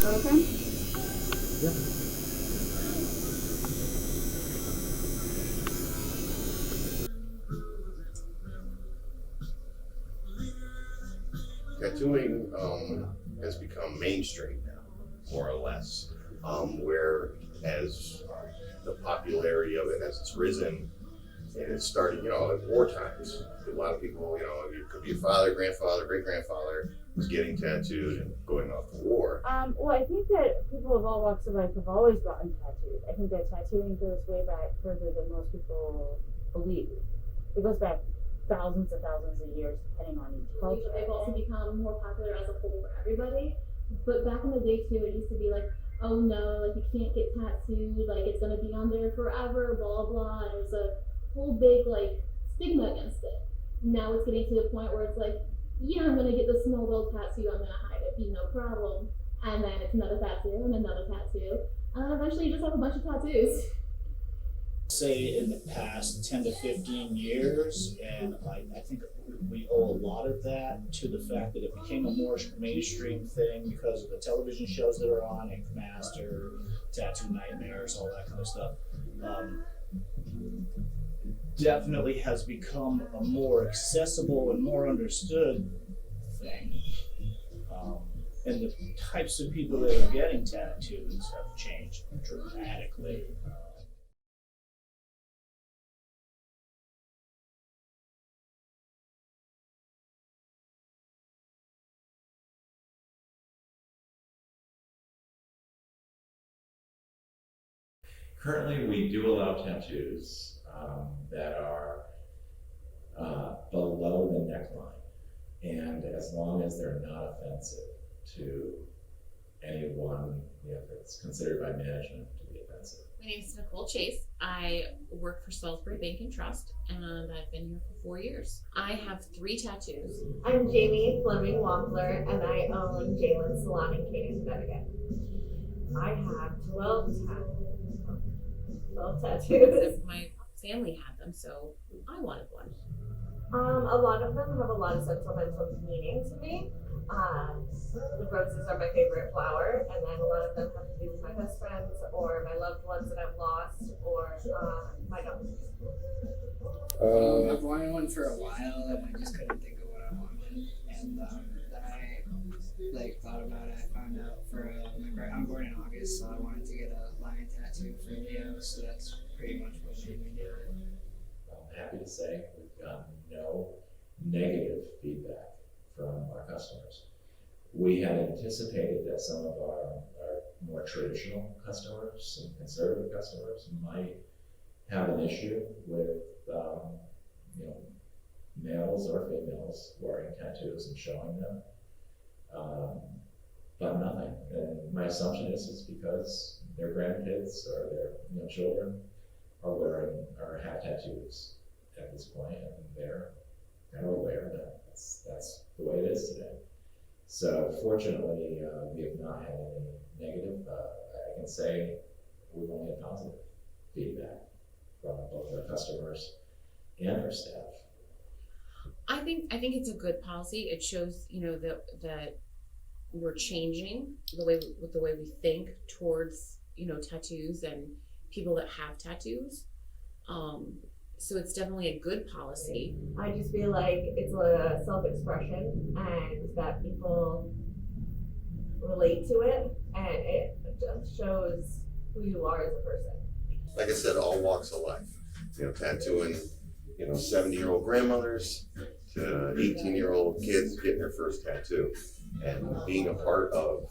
Okay. Yeah. Tattooing has become mainstream now, more or less. Whereas the popularity of it as it's risen, and it started, at war times. A lot of people, it could be your father, grandfather, great grandfather was getting tattooed and going off to war. Well, I think that people of all walks of life have always gotten tattooed. I think that tattooing goes way back further than most people believe. It goes back thousands of years, depending on each culture. They've also become more popular as a whole for everybody. But back in the day too, it used to be like, oh no, like you can't get tattooed, like it's gonna be on there forever, blah blah. And there's a whole big like stigma against it. Now it's getting to the point where it's like, yeah, I'm gonna get the small little tattoo, I'm gonna hide it, be no problem. And then it's another tattoo and another tattoo. And then eventually you just have a bunch of tattoos. Say in the past 10 to 15 years, and I think we owe a lot of that to the fact that it became a more mainstream thing because of the television shows that are on, Ink Master, Tattoo Nightmares, all that kind of stuff. Definitely has become a more accessible and more understood thing. And the types of people that are getting tattoos have changed dramatically. Currently, we do allow tattoos that are below the neckline, and as long as they're not offensive to anyone, it's considered by management to be offensive. My name is Nicole Chase. I work for Salisbury Bank and Trust, and I've been here for 4 years. I have 3 tattoos. I'm Jamie Fleming Wampler, and I own Jalen's Salon in Canaan, Connecticut. I have 12 tattoos. My family had them, so I wanted one. A lot of them have a lot of sentimental meaning to me. The roses are my favorite flower, and then a lot of them have to do with my best friends or my loved ones that I've lost or my dogs. I've wanted one for a while, and I just couldn't think of what I wanted. And then I thought about it. I found out I'm born in August, so I wanted to get a lion tattoo for Leo. So that's pretty much what made me do it. I'm happy to say we've gotten no negative feedback from our customers. We had anticipated that some of our more traditional customers and conservative customers might have an issue with males or females wearing tattoos and showing them, but nothing. And my assumption is it's because their grandkids or their children are wearing or have tattoos at this point, and they're kind of aware that that's the way it is today. So fortunately, we have not had any negative. I can say we've only had positive feedback from both our customers and our staff. I think it's a good policy. It shows, that we're changing the way we think towards, tattoos and people that have tattoos. So it's definitely a good policy. I just feel like it's a self-expression and that people relate to it, and it just shows who you are as a person. Like I said, all walks of life. Tattooing, 70-year-old grandmothers to 18-year-old kids getting their first tattoo. And being a part of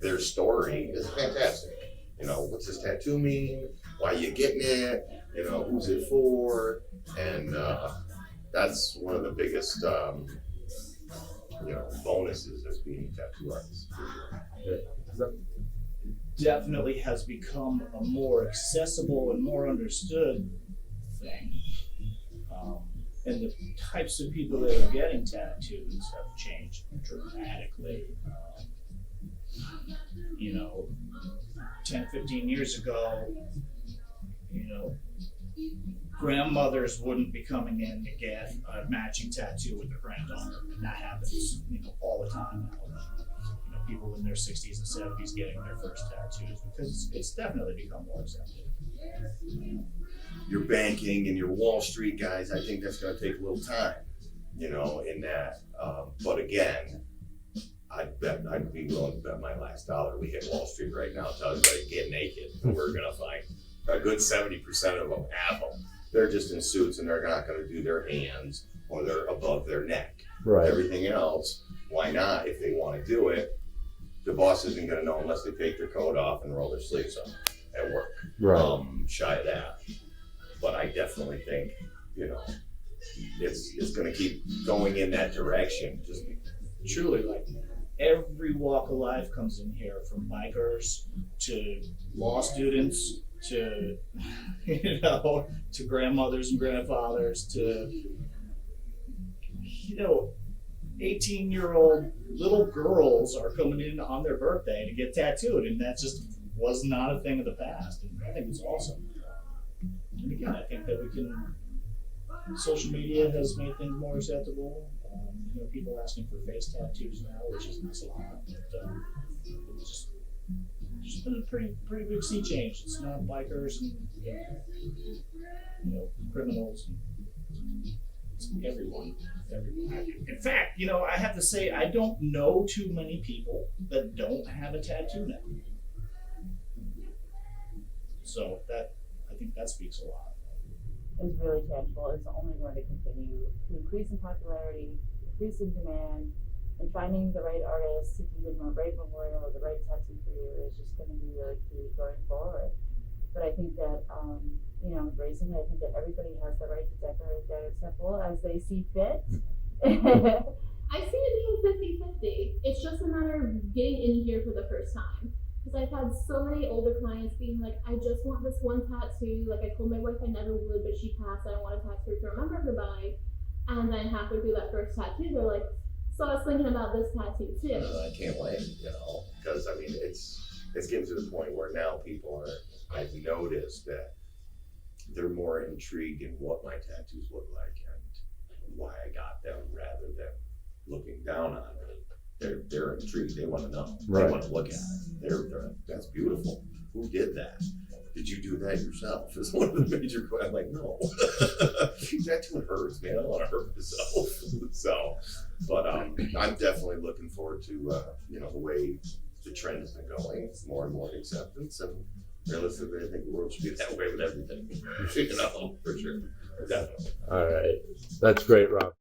their story is fantastic. What's this tattoo mean? Why are you getting it? Who's it for? And that's one of the biggest, bonuses as being a tattoo artist. Definitely has become a more accessible and more understood thing. And the types of people that are getting tattoos have changed dramatically. 10, 15 years ago, grandmothers wouldn't be coming in to get a matching tattoo with their granddaughter, and that happens, all the time now. people in their 60s and 70s getting their first tattoos, because it's definitely become more accepted. Your banking and your Wall Street guys, I think that's going to take a little time, you know, in that. But again, I'd be willing to bet my last dollar we hit Wall Street right now. Tell everybody to get naked, and we're going to find a good 70% of them have them. They're just in suits, and they're not going to do their hands or they're above their neck. Right. Everything else, why not? If they want to do it, the boss isn't going to know unless they take their coat off and roll their sleeves up at work. Right. Shy of that. But I definitely think, you know, it's going to keep going in that direction. Just Truly, like, every walk of life comes in here, from bikers to law students to, you know, to grandmothers and grandfathers to, you know, 18-year-old little girls are coming in on their birthday to get tattooed, and that just was not a thing of the past. And I think it's awesome. And again, I think that we can. Social media has made things more acceptable. You know, people asking for face tattoos now, which is nice a lot. But it's just been a pretty big sea change. It's not bikers and, you know, criminals. It's everyone. In fact, you know, I have to say, I don't know too many people that don't have a tattoo now. So I think that speaks a lot. Is really tangible. It's only going to continue to increase in popularity, increase in demand, and finding the right artist to do the right memorial or the right tattoo for you is just going to be really key going forward. But I think that, you know, embracing it, I think that everybody has the right to decorate their temple as they see fit. I see it being 50-50. It's just a matter of getting in here for the first time. Because I've had so many older clients being like, I just want this one tattoo. Like, I told my wife I never would, but she passed. I don't want a tattoo to remember her by. And then halfway through that first tattoo, they're like, so I was thinking about this tattoo too. I can't wait, you know, because I mean, it's getting to the point where now people are, I've noticed that they're more intrigued in what my tattoos look like and why I got them rather than looking down on me. They're intrigued. They want to know. Right. They want to look at it. They're that's beautiful. Who did that? Did you do that yourself? Is one of the major questions. I'm like, no. Tattoo hurts, man. I don't want to hurt myself. So, but I'm definitely looking forward to you know, the way the trend has been going. It's more and more acceptance, and realistically, I think the world should be that way with everything. You know, for sure, definitely. All right. That's great, Rob.